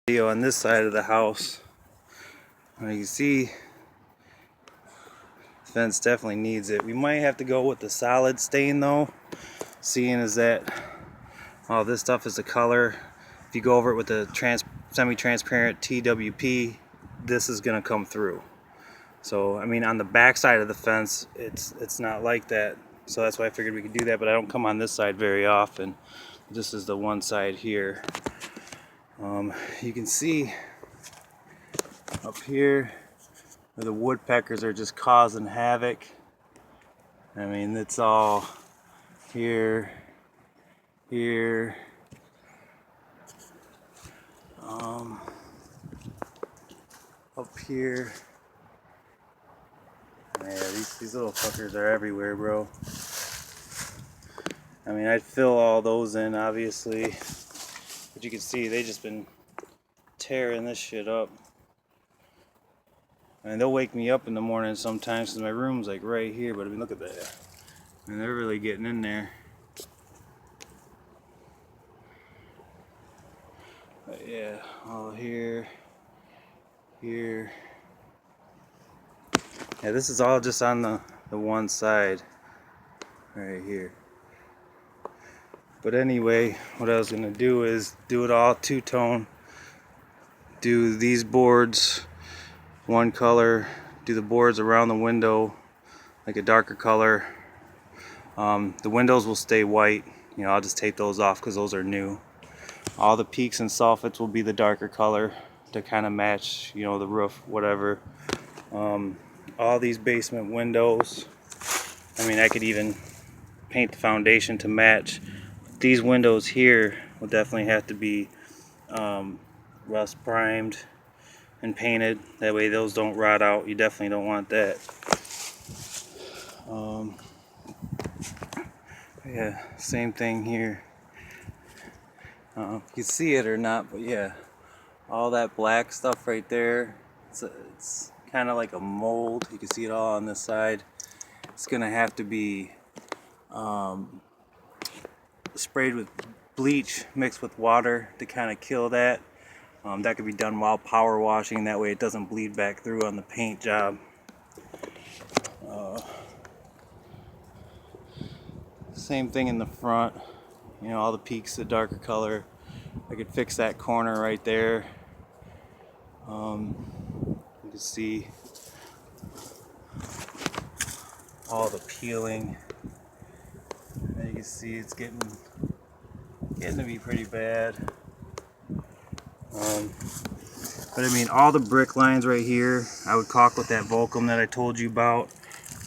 Video on this side of the house. You can see the fence definitely needs it. We might have to go with the solid stain though, seeing as that all this stuff is the color. If you go over it with the semi-transparent TWP, this is gonna come through. So I mean, on the back side of the fence, it's not like that. So that's why I figured we could do that. But I don't come on this side very often. This is the one side here. You can see up here where the woodpeckers are just causing havoc. I mean, it's all here, here, up here. Yeah, these little fuckers are everywhere, bro. I mean, I'd fill all those in, obviously, but you can see they just been tearing this shit up. And they'll wake me up in the morning sometimes because my room's like right here. But I mean, look at that. I mean, they're really getting in there. But yeah, all here, here. Yeah, this is all just on the one side right here. But anyway, what I was gonna do is do it all two-tone. Do these boards one color, do the boards around the window like a darker color. The windows will stay white. You know, I'll just tape those off because those are new. All the peaks and soffits will be the darker color to kind of match, you know, the roof, whatever. All these basement windows, I mean, I could even paint the foundation to match. These windows here will definitely have to be rust primed and painted. That way those don't rot out. You definitely don't want that. Yeah, same thing here. You can see it or not, but yeah, all that black stuff right there, it's kind of like a mold. You can see it all on this side. It's gonna have to be sprayed with bleach mixed with water to kind of kill that. That could be done while power washing, that way it doesn't bleed back through on the paint job. Same thing in the front, you know, all the peaks a darker color. I could fix that corner right there. You can see all the peeling. And you can see it's getting to be pretty bad. But I mean, all the brick lines right here, I would caulk with that Volcom that I told you about.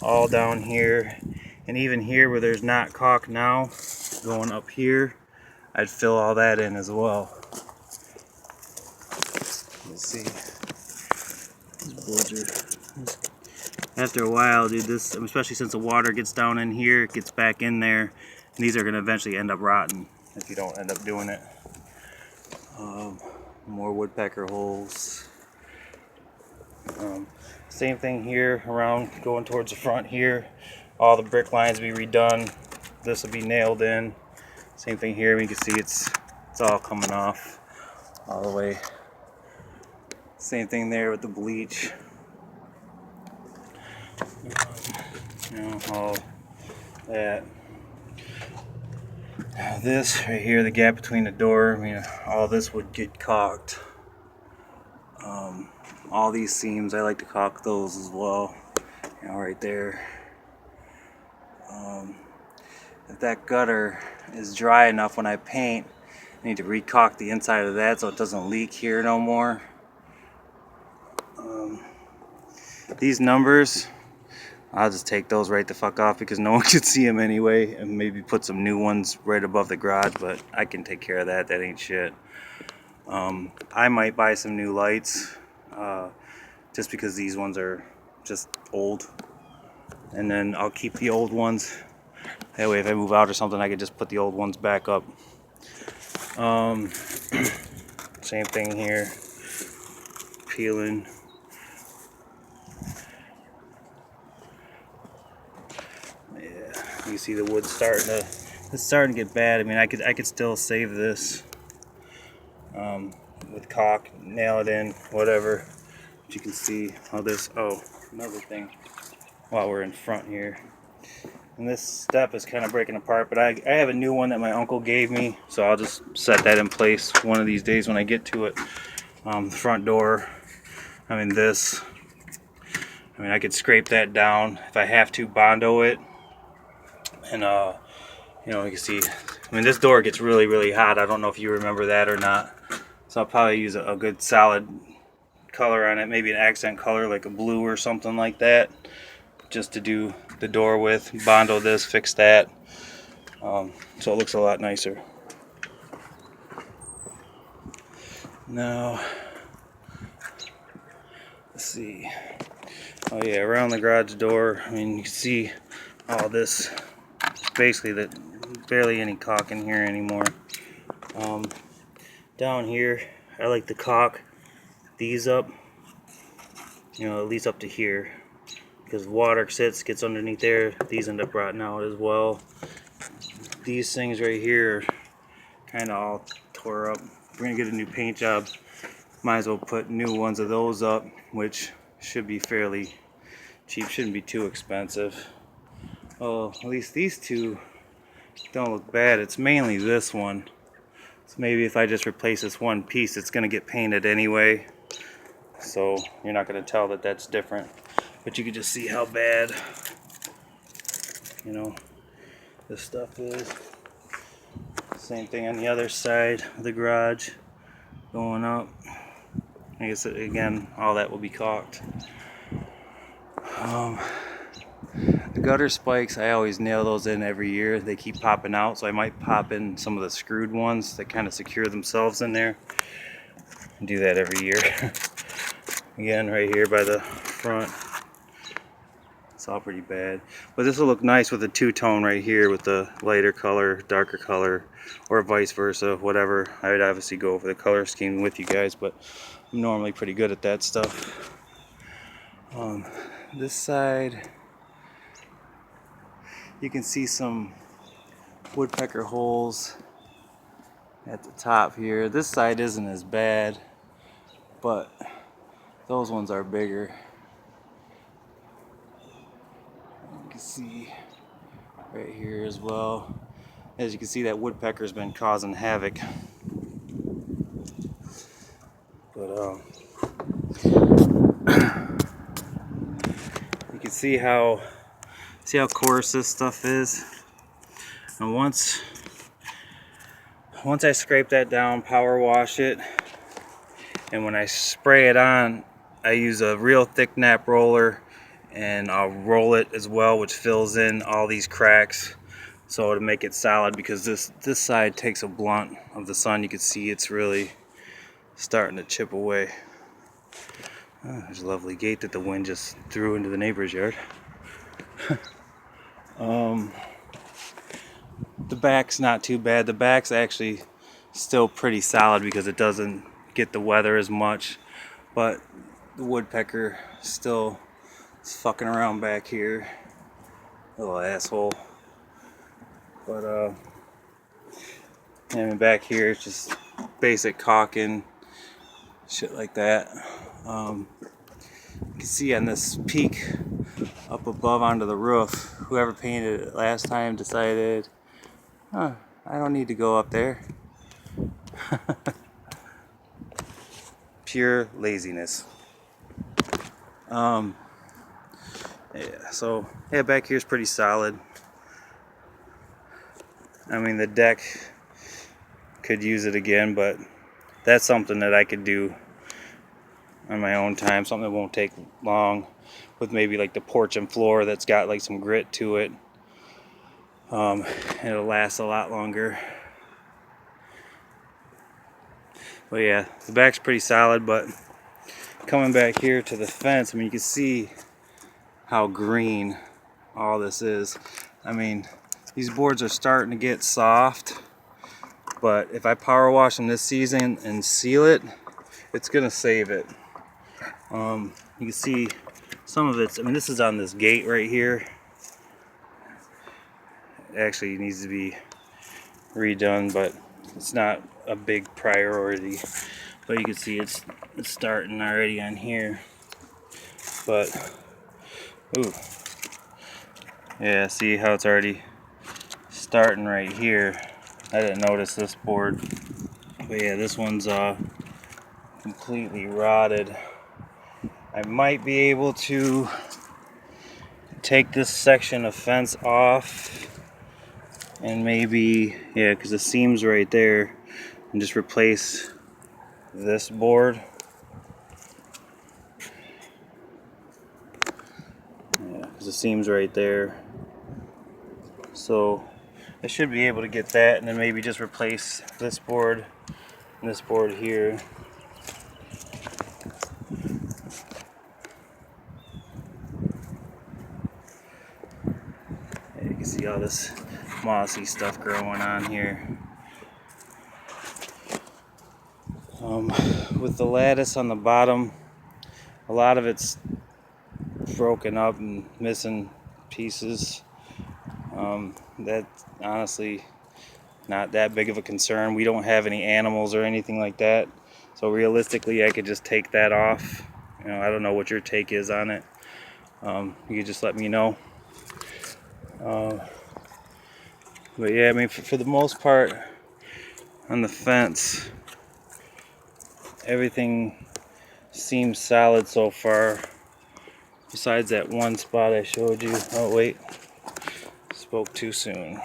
All down here, and even here where there's not caulk now, going up here, I'd fill all that in as well. Let's see. These boards are, after a while, dude, this, especially since the water gets down in here, it gets back in there, and these are gonna eventually end up rotting if you don't end up doing it. More woodpecker holes. Same thing here around going towards the front here. All the brick lines will be redone. This will be nailed in. Same thing here. You can see it's all coming off all the way. Same thing there with the bleach. You know, all that. This right here, the gap between the door, I mean, all this would get caulked. All these seams, I like to caulk those as well. You know, right there. If that gutter is dry enough when I paint, I need to re-caulk the inside of that so it doesn't leak here no more. These numbers, I'll just take those right the fuck off because no one can see them anyway, and maybe put some new ones right above the garage, but I can take care of that. That ain't shit. I might buy some new lights just because these ones are just old, and then I'll keep the old ones. That way if I move out or something, I can just put the old ones back up. Same thing here, peeling. Yeah, you see the wood it's starting to get bad. I mean, I could still save this. with caulk, nail it in, whatever. But you can see how this, oh, another thing while we're in front here. And this step is kind of breaking apart, but I have a new one that my uncle gave me, so I'll just set that in place one of these days when I get to it. The front door, I mean I could scrape that down if I have to, Bondo it, and you know, you can see, I mean, this door gets really, really hot. I don't know if you remember that or not. So I'll probably use a good solid color on it, maybe an accent color like a blue or something like that, just to do the door with. Bondo this, fix that, so it looks a lot nicer. Now, let's see. Oh yeah, around the garage door, I mean, you can see all this, basically that barely any caulk in here anymore. Down here, I like to caulk these up, you know, at least up to here, because water gets underneath there. These end up rotting out as well. These things right here are kind of all tore up. If we're gonna get a new paint job, might as well put new ones of those up, which should be fairly cheap, shouldn't be too expensive. Well, at least these two don't look bad. It's mainly this one. So maybe if I just replace this one piece, it's gonna get painted anyway, so you're not gonna tell that that's different. But you can just see how bad, you know, this stuff is. Same thing on the other side of the garage, going up. I guess again, all that will be caulked. The gutter spikes, I always nail those in every year. They keep popping out, so I might pop in some of the screwed ones that kind of secure themselves in there. Do that every year. Again, right here by the front, it's all pretty bad. But this will look nice with a two-tone right here with the lighter color, darker color, or vice versa, whatever. I would obviously go over the color scheme with you guys, but I'm normally pretty good at that stuff. This side, you can see some woodpecker holes at the top here. This side isn't as bad, but those ones are bigger. You can see right here as well. As you can see, that woodpecker's been causing havoc. But you can see how coarse this stuff is. And once I scrape that down, power wash it, and when I spray it on, I use a real thick nap roller, and I'll roll it as well, which fills in all these cracks, so to make it solid, because this side takes a blunt of the sun. You can see it's really starting to chip away. There's a lovely gate that the wind just threw into the neighbor's yard. The back's not too bad. The back's actually still pretty solid because it doesn't get the weather as much, but the woodpecker still is fucking around back here, little asshole. But and back here it's just basic caulking, shit like that. You can see on this peak up above onto the roof, whoever painted it last time decided, I don't need to go up there. Pure laziness. Yeah, so yeah, back here is pretty solid. I mean, the deck could use it again, but that's something that I could do on my own time, something that won't take long, with maybe like the porch and floor that's got like some grit to it. It'll last a lot longer. But yeah, the back's pretty solid. But coming back here to the fence, I mean, you can see how green all this is. I mean, these boards are starting to get soft, but if I power wash them this season and seal it, it's gonna save it. You can see some of it's, I mean, this is on this gate right here. It actually needs to be redone, but it's not a big priority. but you can see it's starting already on here. But ooh, yeah, see how it's already starting right here. I didn't notice this board, but yeah, this one's completely rotted. I might be able to take this section of fence off and maybe, yeah, because the seam's right there, and just replace this board. Yeah, because the seam's right there. So I should be able to get that, and then maybe just replace this board and this board here. Yeah, you can see all this mossy stuff growing on here. With the lattice on the bottom, a lot of it's broken up and missing pieces. That's honestly not that big of a concern. We don't have any animals or anything like that, so realistically I could just take that off. You know, I don't know what your take is on it. You can just let me know. But yeah, I mean, for the most part on the fence, everything seems solid so far, besides that one spot I showed you. Oh wait, spoke too soon.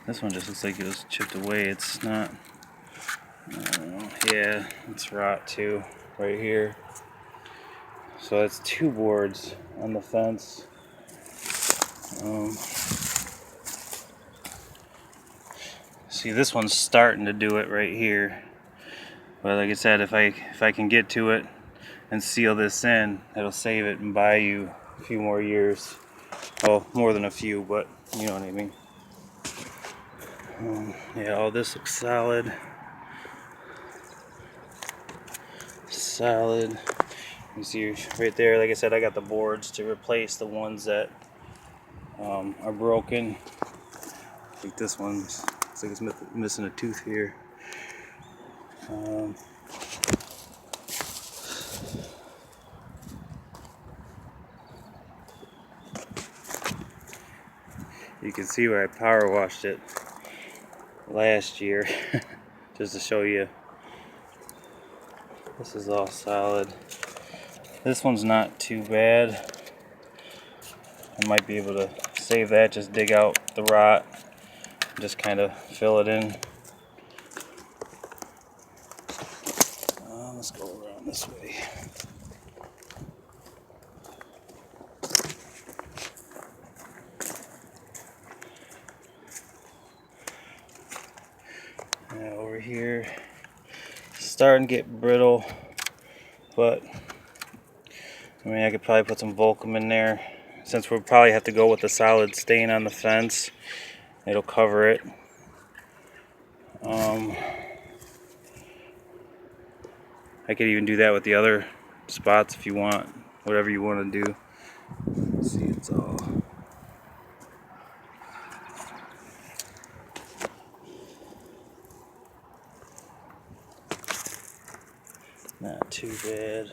This one just looks like it was chipped away. It's not. Yeah, it's rot too, right here. So that's two boards on the fence. See, this one's starting to do it right here. But like I said, if I can get to it and seal this in, it'll save it and buy you a few more years. Well, more than a few, but you know what I mean. Yeah, all this looks solid. Solid. You see right there, like I said, I got the boards to replace the ones that are broken. I think this one's, looks like it's missing a tooth here. You can see where I power washed it last year, just to show you. This is all solid. This one's not too bad. I might be able to save that, just dig out the rot, just kind of fill it in. Let's go around this way. Now over here, starting to get brittle, but I mean, I could probably put some Volcom in there. Since we'll probably have to go with the solid stain on the fence, it'll cover it. I could even do that with the other spots if you want, whatever you want to do. Let's see, it's all not too bad.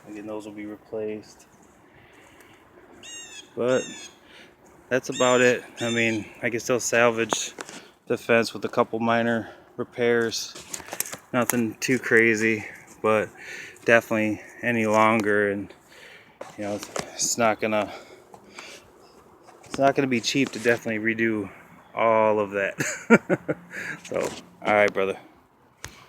Again, those will be replaced. But that's about it. I mean, I can still salvage the fence with a couple minor repairs. Nothing too crazy, but definitely any longer, and you know, it's not gonna be cheap to definitely redo all of that. So, all right, brother.